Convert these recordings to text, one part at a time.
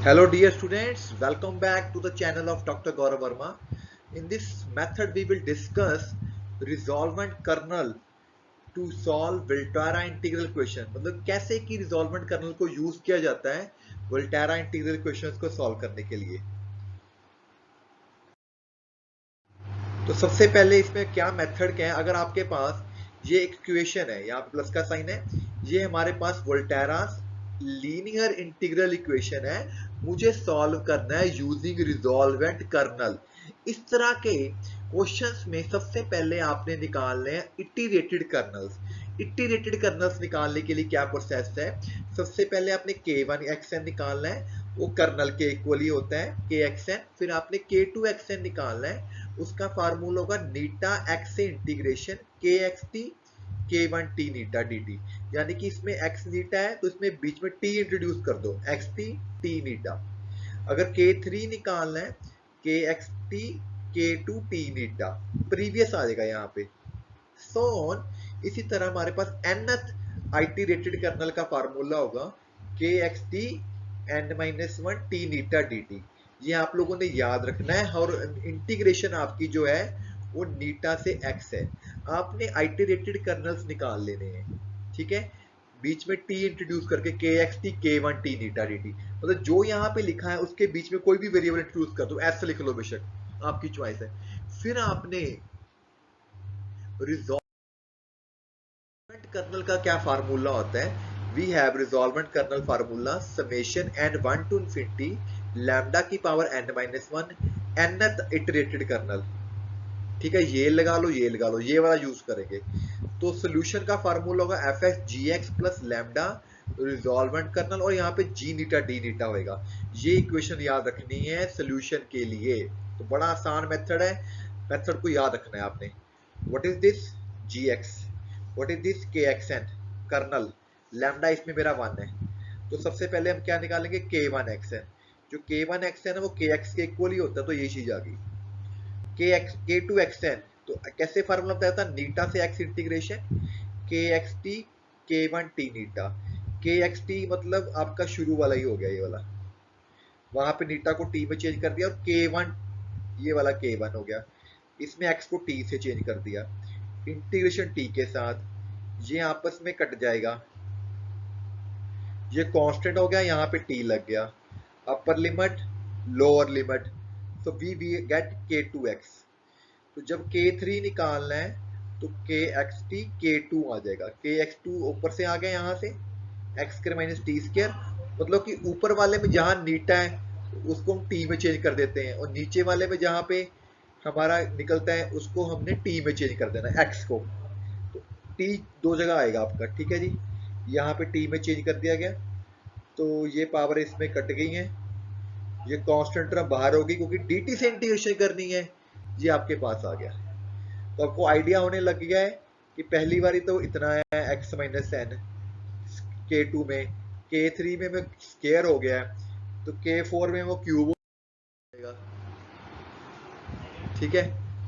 Hello dear students, welcome back to the channel of Dr. Gaurav Verma. In this method we will discuss resolvent kernel to solve Volterra integral question. मतलब कैसे कि resolvent kernel को use किया जाता है Volterra integral questions को solve करने के लिए। तो सबसे पहले इसमें क्या मेथड क्या है, अगर आपके पास ये एक इक्वेशन है, यहाँ पे प्लस का साइन है, ये हमारे पास वोल्टेरास लीनियर इंटीग्रल इक्वेशन है, मुझे सॉल्व करना है यूजिंग रिजॉल्वेंट कर्नल। इस तरह के क्वेश्चंस में सबसे पहले आपने निकालने हैं इटरेटेड कर्नल्स। इटरेटेड कर्नल्स निकालने के लिए क्या प्रोसेस है, सबसे पहले आपने k1xn निकालना है, वो कर्नल के इक्वली होता है kxn, फिर आपने k2xn निकालना है, उसका फार्मूला होगा नीटा एक्स से इंटीग्रेशन के एक्स टी के one t theta d T. यानी कि इसमें एक्स नीटा है तो इसमें बीच में टी इंट्रोड्यूस कर दो, एक्स टी टी नीटा। अगर के थ्री निकालना है, K x t K two t theta, previous आ जाएगा यहाँ पे। So on. इसी तरह हमारे पास nth आइटरेटेड कर्नल का फार्मूला होगा K x t n minus one t theta d t. ये आप लोगों ने याद रखना है, और इंटीग्रेशन आपकी जो है वो नीटा से एक्स है। आपने आइटरेटेड कर्नल्स निकाल लेने हैं, ठीक है, बीच में टी इंट्रोड्यूस करके के एक्स टी के one t theta d T. मतलब जो यहाँ पे लिखा है उसके बीच में कोई भी वेरिएबल इंट्रोड्यूस कर दो, ऐसे लिख लो बेशक, आपकी चॉइस है। फिर आपने रिजॉल्वेंट कर्नल का क्या फार्मूला होता है, we have resolvent kernel formula summation n one to infinity lambda की power n minus one nth iterated kernel. ठीक है, ये लगा लो, ये लगा लो, ये वाला यूज करेंगे। तो सोल्यूशन का फार्मूला होगा f s g x plus lambda resolvent kernel, और यहाँ पे जी नीटा डी नीटा होगा। ये इक्वेशन याद रखनी है सोल्यूशन के लिए। तो बड़ा आसान मेथड है, मेथड को याद रखना है आपने। What is this G X, what is this K X N kernel, lambda इसमें मेरा वन है। तो सबसे पहले हम क्या निकालेंगे, के वन एक्स एन। जो के वन एक्स एन है वो के एक्स के इक्वल ही होता है, तो ये चीज आ गई। के एक्स के टू एक्स एन, तो कैसे फार्मूला बताया था, नीटा से एक्स इंटीग्रेशन के एक्स टी के वन टी नीटा। के एक्स टी मतलब आपका शुरू वाला ही हो गया, ये वाला, वहां पे नीटा को टी में चेंज कर दिया, और के वन ये वाला के वन हो गया, इसमें एक्स को टी से चेंज कर दिया, इंटीग्रेशन टी के साथ, ये आपस में कट जाएगा, ये कांस्टेंट हो गया, यहाँ पे टी लग गया, अपर लिमिट लोअर लिमिट, तो वी गेट के टू एक्स। तो जब K3 निकालना है तो के एक्स टी के टू आ जाएगा, के एक्स टू ऊपर से आ गया, यहाँ से x square minus T square, मतलब कि ऊपर वाले में जहां नीटा है उसको हम टी में चेंज कर देते हैं, और नीचे वाले में जहां पे हमारा निकलता है उसको हमने टी में चेंज कर देना है, एक्स को। तो टी दो जगह आएगा आपका, ठीक है जी, यहाँ पे टी में चेंज कर दिया गया, तो ये पावर इसमें कट गई है, ये कांस्टेंट टर्म बाहर होगी क्योंकि dt से इंटीग्रेशन करनी है, ये आपके पास आ गया। तो आपको आइडिया होने लग गया है कि पहली बारी तो इतना है x माइनस एन के टू में, के थ्री में स्केयर हो गया है, तो के फोर में वो क्यूब हो जाएगा, ठीक है।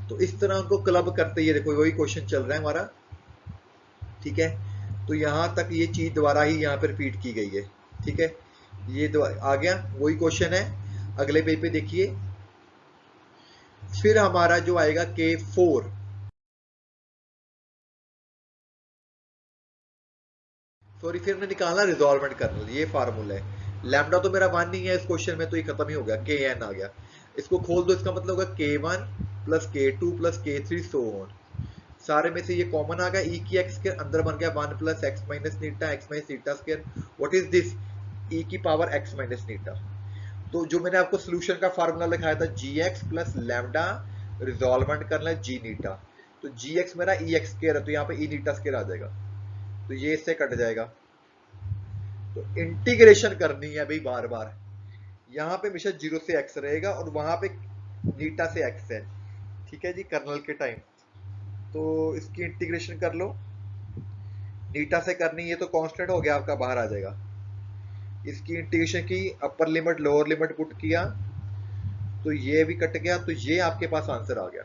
तो इस तरह उनको क्लब करते ही देखो वही क्वेश्चन चल रहा है हमारा, ठीक है। तो यहां तक ये चीज दोबारा ही यहाँ पे रिपीट की गई है, ठीक है, ये आ गया वही क्वेश्चन है। अगले पेज पे देखिए, फिर हमारा जो आएगा के फोर, सॉरी, फिर हमने निकाला रिजॉल्वेंट कर्नल, ये फार्मूला है। लैम्डा तो मेरा वन नहीं है इस क्वेश्चन में, तो ये खत्म ही हो गया, के एन आ गया, इसको खोल दो, इसका मतलब होगा के वन प्लस के टू प्लस के थ्री सो ऑन। सारे में से ये कॉमन आ गया, ई की एक्स के अंदर बन गया one plus x minus theta x minus theta square. What is this, e की पावर एक्स माइनस नीटा। तो जो मैंने आपको सोल्यूशन का फार्मूला लिखाया था जी एक्स प्लस लैम्डा रिजॉल्वेंट करना है जी नीटा, तो जी एक्स मेरा ई एक्स स्क्वायर है, तो यहाँ पे ई नीटा स्क्वायर आ जाएगा, तो ये इससे कट जाएगा। तो इंटीग्रेशन करनी है भाई बार बार, यहाँ पे हमेशा जीरो से एक्स रहेगा और वहां पे नीटा से एक्स है, ठीक है जी, कर्नल के टाइम। तो इसकी इंटीग्रेशन कर लो, नीटा से करनी है तो कांस्टेंट हो गया आपका, बाहर आ जाएगा। इसकी इंटीग्रेशन की, upper limit lower limit put किया, तो ये भी कट गया, तो ये आपके पास आंसर आ गया,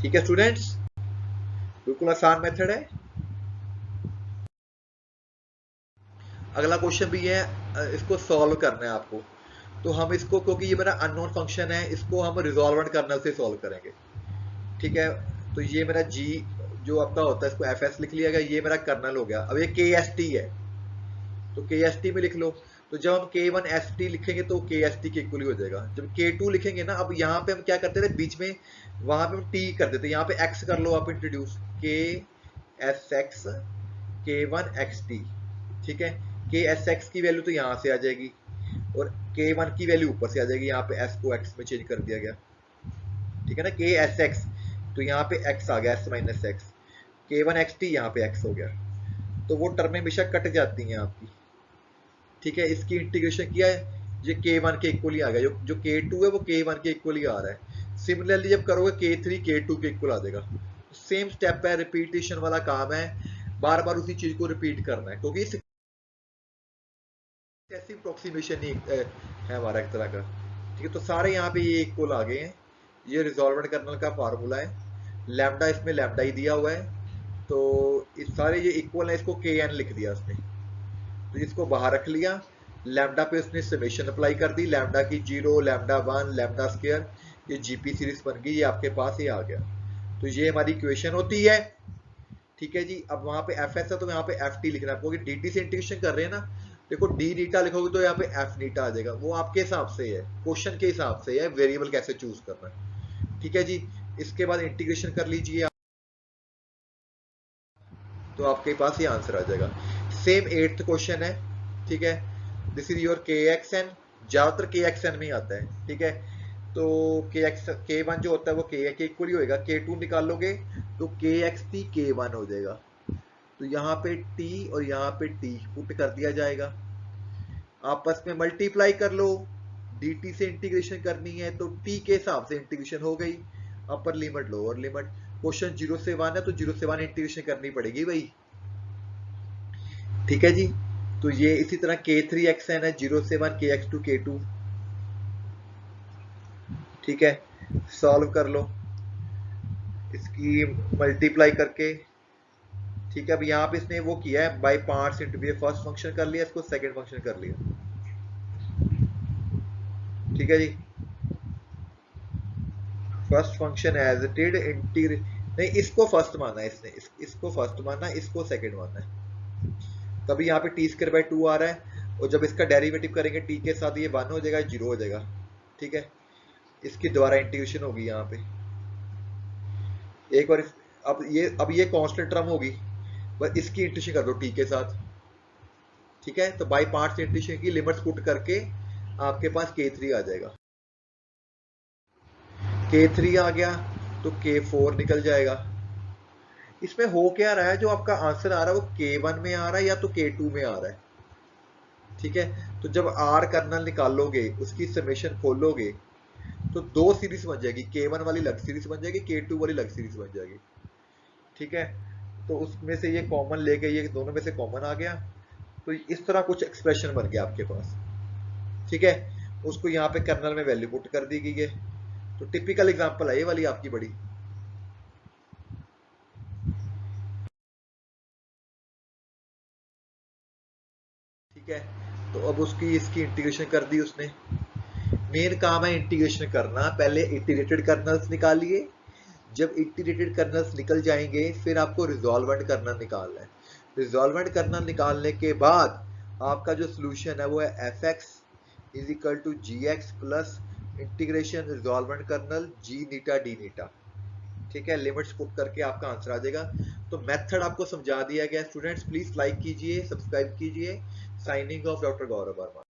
ठीक है स्टूडेंट्स, बिल्कुल आसान मेथड है। अगला क्वेश्चन भी है, इसको सॉल्व करना है आपको। तो हम इसको, क्योंकि ये मेरा अननोन फंक्शन है, इसको हम रिजॉल्वेंट कर्नल से सॉल्व करेंगे। ठीक है, तो ये मेरा जी जो आपका होता है इसको एफ एस लिख लिया गया, ये मेरा कर्नल हो गया। अब ये के एस टी है, तो के एस टी में लिख लो। तो जब हम के वन एस टी लिखेंगे तो के एस टी के इक्वल हो जाएगा। जब के टू लिखेंगे ना, अब यहाँ पे हम क्या करते थे बीच में, वहां पे हम टी कर देते, यहाँ पे एक्स कर लो आप इंट्रोड्यूस, के एस एक्स के वन एक्स टी। ठीक है, के एस एक्स की वैल्यू तो यहाँ से आ जाएगी और के वन की वैल्यू ऊपर से आ जाएगी, यहाँ पे एस को एक्स में चेंज कर दिया गया। ठीक है ना, के एस एक्स तो यहाँ पे एक्स आ गया, एस माइनस एक्स, के वन एक्स टी यहाँ पे एक्स हो गया। तो वो टर्में हमेशा कट जाती हैं आपकी। ठीक है, इसकी इंटीग्रेशन किया है, ये के वन के इक्वल ही आ गया, जो के टू है वो के वन के इक्वल ही आ रहा है। सिमिलरली जब करोगे के थ्री के टू के इक्वल आ जाएगा। सेम स्टेप है, रिपीटेशन वाला काम है, बार बार उसी चीज को रिपीट करना है, क्योंकि ऐसी अप्रोक्सीमेशन ही है हमारा एक तरह का। ठीक है, तो सारे यहाँ पे ये इक्वल आ गए हैं। ये रिजॉल्वेंट कर्नल का फार्मूला है, लैम्डा इसमें लैम्डा ही दिया हुआ है, तो इस सारे ये इक्वल है, इसको के एन लिख दिया उसने, तो इसको बाहर रख लिया। लैम्डा पे उसने समेशन अप्लाई कर दी, लैम्डा की 0, लैम्डा 1, लैम्डा स्क्वायर, ये जीपी सीरीज बन गई, ये आपके पास ये आ गया। तो ये हमारी इक्वेशन होती है। ठीक है जी, अब वहां पे एफ एस है तो यहाँ पे एफ टी लिखना है, क्योंकि डी टी से इंटीग्रेशन कर रहे हैं ना। देखो डी नीटा लिखोगे तो यहाँ पे एफ नीटा आ जाएगा, वो आपके हिसाब से है, क्वेश्चन के हिसाब से है, वेरिएबल कैसे चूज करना है। ठीक है जी, इसके बाद इंटीग्रेशन कर लीजिए आप, तो आपके पास ये आंसर आ जाएगा। सेम 8th क्वेश्चन है। ठीक है, दिस इज योर के एक्स एन, ज्यादातर के एक्स एन में ही आता है। ठीक है, तो के वन जो होता है वो के इक्वल ही होगा, के टू निकालोगे तो के एक्स टी के वन हो जाएगा। तो यहाँ पे t और यहाँ पे t पुट कर दिया जाएगा, आपस में मल्टीप्लाई कर लो। dt से इंटीग्रेशन करनी है तो t के हिसाब से इंटीग्रेशन हो गई, upper limit lower limit. Question 0 से 1 है तो 0 से 1 इंटीग्रेशन करनी पड़ेगी भाई। ठीक है जी, तो ये इसी तरह k3xn है, 0 से 1 kx2 k2। ठीक है, सॉल्व कर लो इसकी मल्टीप्लाई करके। ठीक है, अब यहाँ पे इसने वो किया है by parts into, first function कर लिया, इसको सेकंड फंक्शन कर लिया। ठीक है जी, first function as it is integrate, नहीं इसको फर्स्ट माना है इसने, इसको फर्स्ट माना है, इसको सेकंड माना है। तभी यहाँ पे टी स्क्वायर बाई 2 आ रहा है, और जब इसका डेरिवेटिव करेंगे टी के साथ ये 1 हो जाएगा, 0 हो जाएगा। ठीक है, इसकी दोबारा इंटीग्रेशन होगी यहाँ पे एक बार। अब ये कांस्टेंट टर्म होगी, बस इसकी इंटीग्रेशन कर दो टी के साथ। ठीक है, तो बाई पार्ट्स इंटीग्रेशन की लिमिट्स पुट करके आपके पास k3 आ जाएगा। k3 आ गया तो k4 निकल जाएगा। इसमें हो क्या रहा है, जो आपका आंसर आ रहा है वो k1 में आ रहा है या तो k2 में आ रहा है। ठीक है, तो जब r कर्नल निकालोगे, उसकी समेशन खोलोगे, तो दो सीरीज बन जाएगी, k1 वाली अलग सीरीज बन जाएगी, k2 वाली अलग सीरीज बन जाएगी। ठीक है, तो उसमें से ये कॉमन लेके ये दोनों में से कॉमन आ गया, तो इस तरह कुछ एक्सप्रेशन बन गया आपके पास। ठीक है, उसको यहाँ पे कर्नल में वैल्यू पुट कर दी गई है। तो टिपिकल एग्जांपल है ये वाली आपकी बड़ी। ठीक है, तो अब उसकी इसकी इंटीग्रेशन कर दी उसने। मेन काम है इंटीग्रेशन करना, पहले इंटीग्रेटेड कर्नल्स निकालिए, जब इंटीग्रेटेड कर्नल्स निकल जाएंगे फिर आपको रिजॉल्वेंट कर्नल निकालना है। रिजॉल्वेंट कर्नल निकालने के बाद आपका जो सोल्यूशन है वो है f x is equal to g x plus integration resolvent kernel g theta d theta. ठीक है, लिमिट्स पुट करके आपका आंसर आ जाएगा। तो मेथड आपको समझा दिया गया। स्टूडेंट्स प्लीज लाइक कीजिए, सब्सक्राइब कीजिए। साइनिंग ऑफ डॉक्टर गौरव वर्मा।